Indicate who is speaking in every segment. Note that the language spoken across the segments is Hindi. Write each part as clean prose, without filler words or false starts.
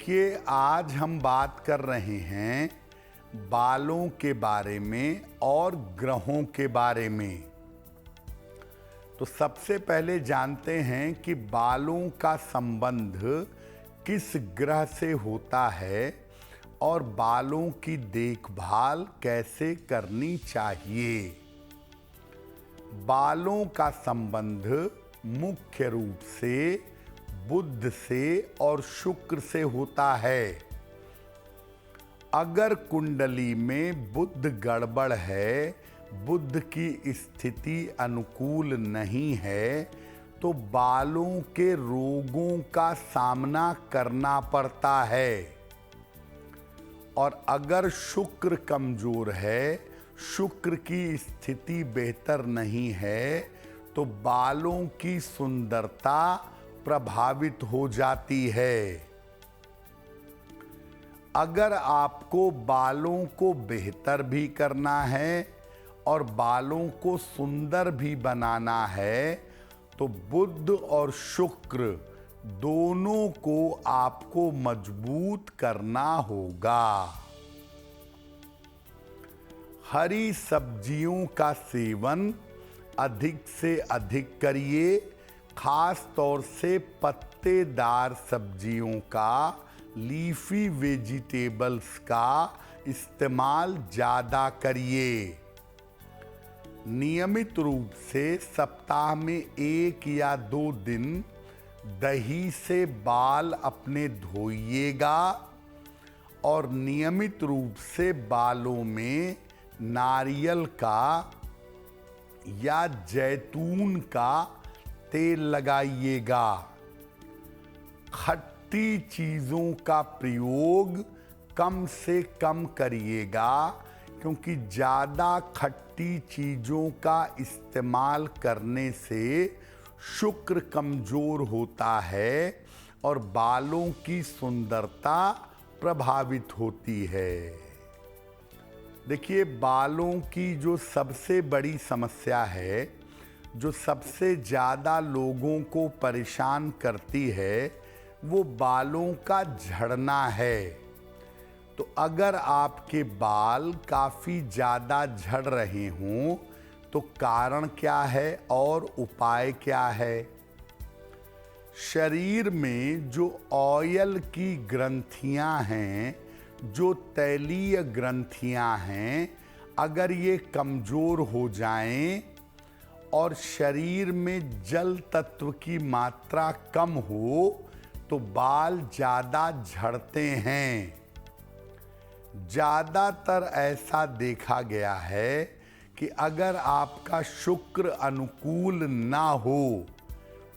Speaker 1: देखिए, आज हम बात कर रहे हैं बालों के बारे में और ग्रहों के बारे में। तो सबसे पहले जानते हैं कि बालों का संबंध किस ग्रह से होता है और बालों की देखभाल कैसे करनी चाहिए। बालों का संबंध मुख्य रूप से बुध से और शुक्र से होता है। अगर कुंडली में बुध गड़बड़ है, बुध की स्थिति अनुकूल नहीं है, तो बालों के रोगों का सामना करना पड़ता है। और अगर शुक्र कमजोर है, शुक्र की स्थिति बेहतर नहीं है, तो बालों की सुंदरता प्रभावित हो जाती है। अगर आपको बालों को बेहतर भी करना है और बालों को सुंदर भी बनाना है, तो बुध और शुक्र दोनों को आपको मजबूत करना होगा। हरी सब्जियों का सेवन अधिक से अधिक करिए, खास तौर से पत्तेदार सब्जियों का, लीफी वेजिटेबल्स का इस्तेमाल ज़्यादा करिए। नियमित रूप से सप्ताह में 1 या 2 दिन दही से बाल अपने धोइएगा और नियमित रूप से बालों में नारियल का या जैतून का तेल लगाइएगा। खट्टी चीज़ों का प्रयोग कम से कम करिएगा, क्योंकि ज़्यादा खट्टी चीज़ों का इस्तेमाल करने से शुक्र कमज़ोर होता है और बालों की सुंदरता प्रभावित होती है। देखिए, बालों की जो सबसे बड़ी समस्या है, जो सबसे ज़्यादा लोगों को परेशान करती है, वो बालों का झड़ना है। तो अगर आपके बाल काफ़ी ज़्यादा झड़ रहे हों, तो कारण क्या है और उपाय क्या है? शरीर में जो ऑयल की ग्रंथियां हैं, जो तैलीय ग्रंथियां हैं, अगर ये कमज़ोर हो जाएं और शरीर में जल तत्व की मात्रा कम हो, तो बाल ज़्यादा झड़ते हैं। ज़्यादातर ऐसा देखा गया है कि अगर आपका शुक्र अनुकूल ना हो,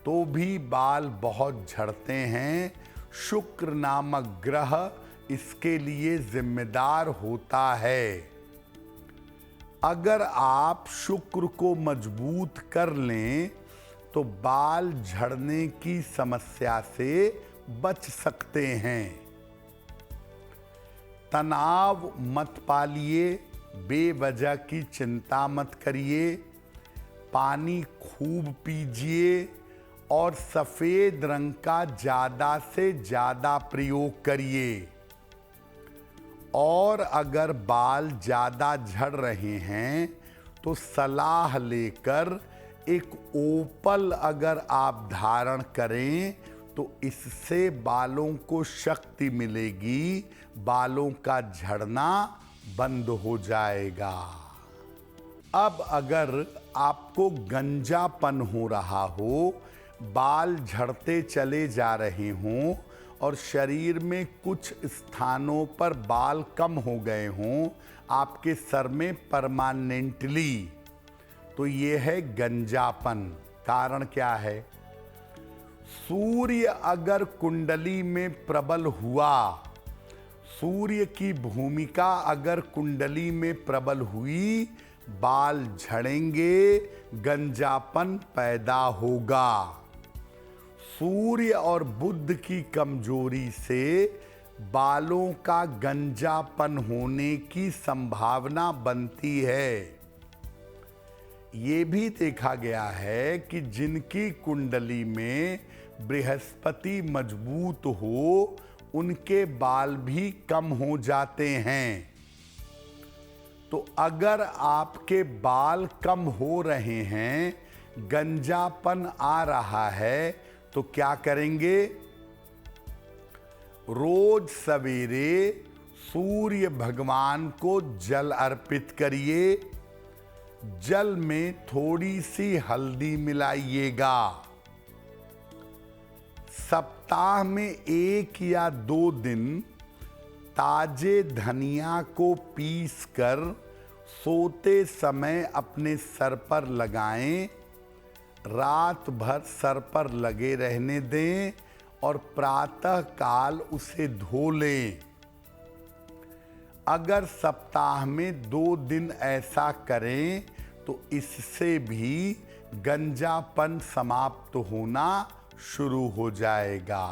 Speaker 1: तो भी बाल बहुत झड़ते हैं। शुक्र नामक ग्रह इसके लिए जिम्मेदार होता है। अगर आप शुक्र को मजबूत कर लें, तो बाल झड़ने की समस्या से बच सकते हैं। तनाव मत पालिए, बेवजह की चिंता मत करिए, पानी खूब पीजिए और सफ़ेद रंग का ज़्यादा से ज़्यादा प्रयोग करिए। और अगर बाल ज़्यादा झड़ रहे हैं, तो सलाह लेकर एक ओपल अगर आप धारण करें, तो इससे बालों को शक्ति मिलेगी, बालों का झड़ना बंद हो जाएगा। अब अगर आपको गंजापन हो रहा हो, बाल झड़ते चले जा रहे हों और शरीर में कुछ स्थानों पर बाल कम हो गए हों, आपके सर में परमानेंटली, तो ये है गंजापन। कारण क्या है? सूर्य अगर कुंडली में प्रबल हुआ, सूर्य की भूमिका अगर कुंडली में प्रबल हुई, बाल झड़ेंगे, गंजापन पैदा होगा। सूर्य और बुध की कमजोरी से बालों का गंजापन होने की संभावना बनती है। ये भी देखा गया है कि जिनकी कुंडली में बृहस्पति मजबूत हो, उनके बाल भी कम हो जाते हैं। तो अगर आपके बाल कम हो रहे हैं, गंजापन आ रहा है, तो क्या करेंगे? रोज सवेरे सूर्य भगवान को जल अर्पित करिए। जल में थोड़ी सी हल्दी मिलाइएगा। सप्ताह में 1 या 2 दिन ताजे धनिया को पीसकर सोते समय अपने सर पर लगाएं। रात भर सर पर लगे रहने दें और प्रातः काल उसे धो लें। अगर सप्ताह में 2 दिन ऐसा करें तो इससे भी गंजापन समाप्त होना शुरू हो जाएगा।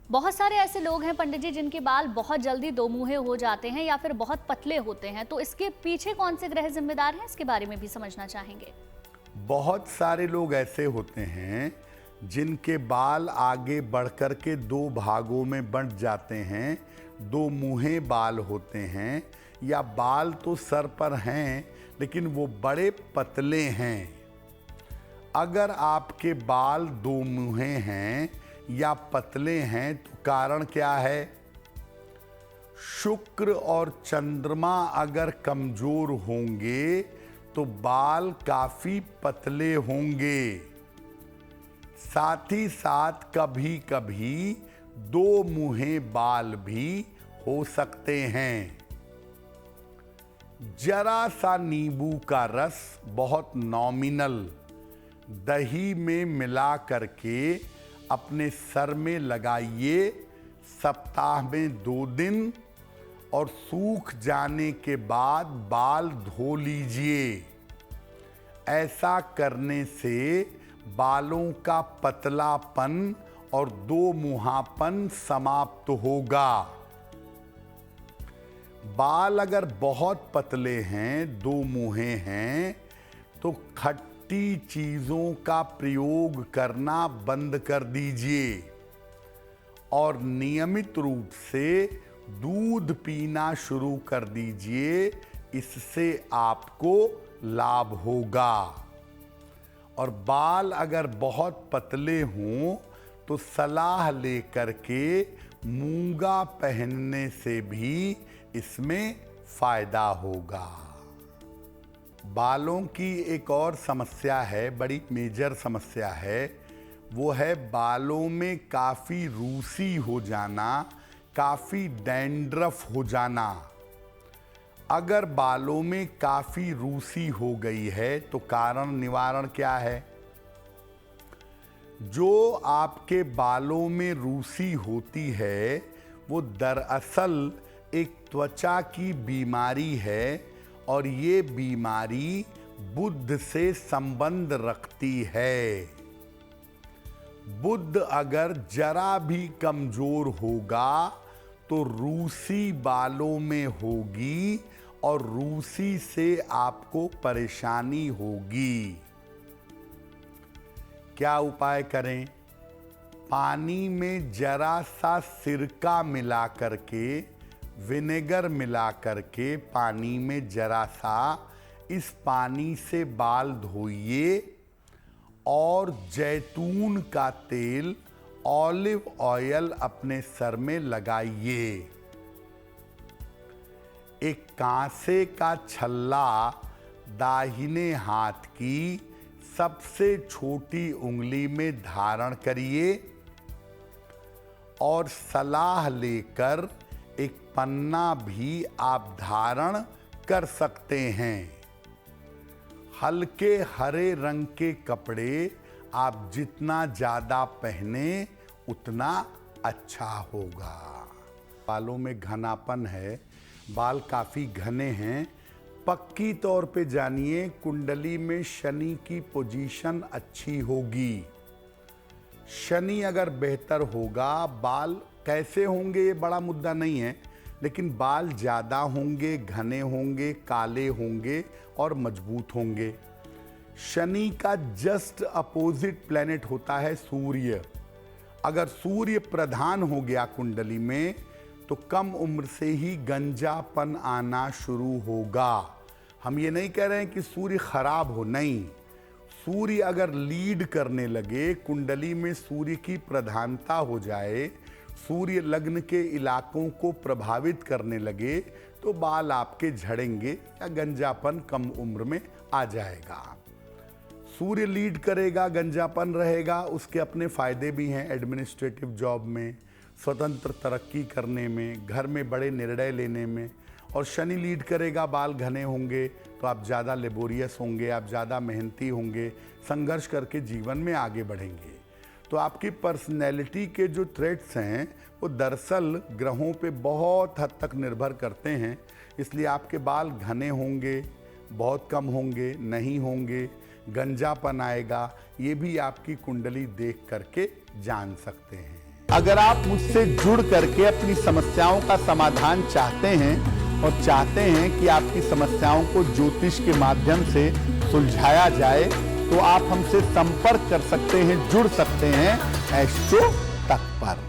Speaker 2: बहुत सारे ऐसे लोग हैं पंडित जी जिनके बाल बहुत जल्दी दोमुहे हो जाते हैं या फिर बहुत पतले होते हैं, तो इसके पीछे कौन से ग्रह जिम्मेदार हैं, इसके बारे में भी समझना चाहेंगे।
Speaker 1: बहुत सारे लोग ऐसे होते हैं जिनके बाल आगे बढ़कर के 2 भागों में बंट जाते हैं, 2 मुँहे बाल होते हैं, या बाल तो सर पर हैं लेकिन वो बड़े पतले हैं। अगर आपके बाल 2 मुँहे हैं या पतले हैं तो कारण क्या है? शुक्र और चंद्रमा अगर कमजोर होंगे तो बाल काफी पतले होंगे। साथ ही साथ कभी कभी 2 मुँहे बाल भी हो सकते हैं। जरा सा नींबू का रस बहुत नॉमिनल दही में मिला करके अपने सर में लगाइए। सप्ताह में 2 दिन और सूख जाने के बाद बाल धो लीजिए। ऐसा करने से बालों का पतलापन और 2 मुहापन समाप्त होगा। बाल अगर बहुत पतले हैं, 2 मुँहे हैं, तो खट्टी चीज़ों का प्रयोग करना बंद कर दीजिए और नियमित रूप से दूध पीना शुरू कर दीजिए। इससे आपको लाभ होगा। और बाल अगर बहुत पतले हों तो सलाह लेकर के मूंगा पहनने से भी इसमें फायदा होगा। बालों की एक और समस्या है, बड़ी मेजर समस्या है, वो है बालों में काफ़ी रूसी हो जाना, काफ़ी डैंड्रफ हो जाना। अगर बालों में काफ़ी रूसी हो गई है तो कारण निवारण क्या है? जो आपके बालों में रूसी होती है वो दरअसल एक त्वचा की बीमारी है और ये बीमारी बुध से संबंध रखती है। बुध अगर जरा भी कमजोर होगा तो रूसी बालों में होगी और रूसी से आपको परेशानी होगी। क्या उपाय करें? पानी में जरा सा सिरका मिला करके, विनेगर मिला करके पानी में जरा सा इस पानी से बाल धोइए और जैतून का तेल, ऑलिव ऑयल अपने सर में लगाइए। एक कांसे का छल्ला दाहिने हाथ की सबसे छोटी उंगली में धारण करिए और सलाह लेकर एक पन्ना भी आप धारण कर सकते हैं। हल्के हरे रंग के कपड़े आप जितना ज़्यादा पहने उतना अच्छा होगा। बालों में घनापन है, बाल काफ़ी घने हैं, पक्की तौर पे जानिए कुंडली में शनि की पोजीशन अच्छी होगी। शनि अगर बेहतर होगा, बाल कैसे होंगे ये बड़ा मुद्दा नहीं है, लेकिन बाल ज़्यादा होंगे, घने होंगे, काले होंगे और मजबूत होंगे। शनि का जस्ट अपोजिट प्लैनेट होता है सूर्य। अगर सूर्य प्रधान हो गया कुंडली में तो कम उम्र से ही गंजापन आना शुरू होगा। हम ये नहीं कह रहे हैं कि सूर्य खराब हो, नहीं। सूर्य अगर लीड करने लगे, कुंडली में सूर्य की प्रधानता हो जाए, सूर्य लग्न के इलाकों को प्रभावित करने लगे, तो बाल आपके झड़ेंगे या गंजापन कम उम्र में आ जाएगा। सूर्य लीड करेगा, गंजापन रहेगा, उसके अपने फायदे भी हैं एडमिनिस्ट्रेटिव जॉब में, स्वतंत्र तरक्की करने में, घर में बड़े निर्णय लेने में। और शनि लीड करेगा, बाल घने होंगे तो आप ज़्यादा लेबोरियस होंगे, आप ज़्यादा मेहनती होंगे, संघर्ष करके जीवन में आगे बढ़ेंगे। तो आपकी पर्सनैलिटी के जो ट्रेट्स हैं वो दरअसल ग्रहों पे बहुत हद तक निर्भर करते हैं। इसलिए आपके बाल घने होंगे, बहुत कम होंगे, नहीं होंगे, गंजापन आएगा, ये भी आपकी कुंडली देख करके जान सकते हैं। अगर आप मुझसे जुड़ करके अपनी समस्याओं का समाधान चाहते हैं और चाहते हैं कि आपकी समस्याओं को ज्योतिष के माध्यम से सुलझाया जाए, तो आप हमसे संपर्क कर सकते हैं, जुड़ सकते हैं एस्ट्रो तक पर।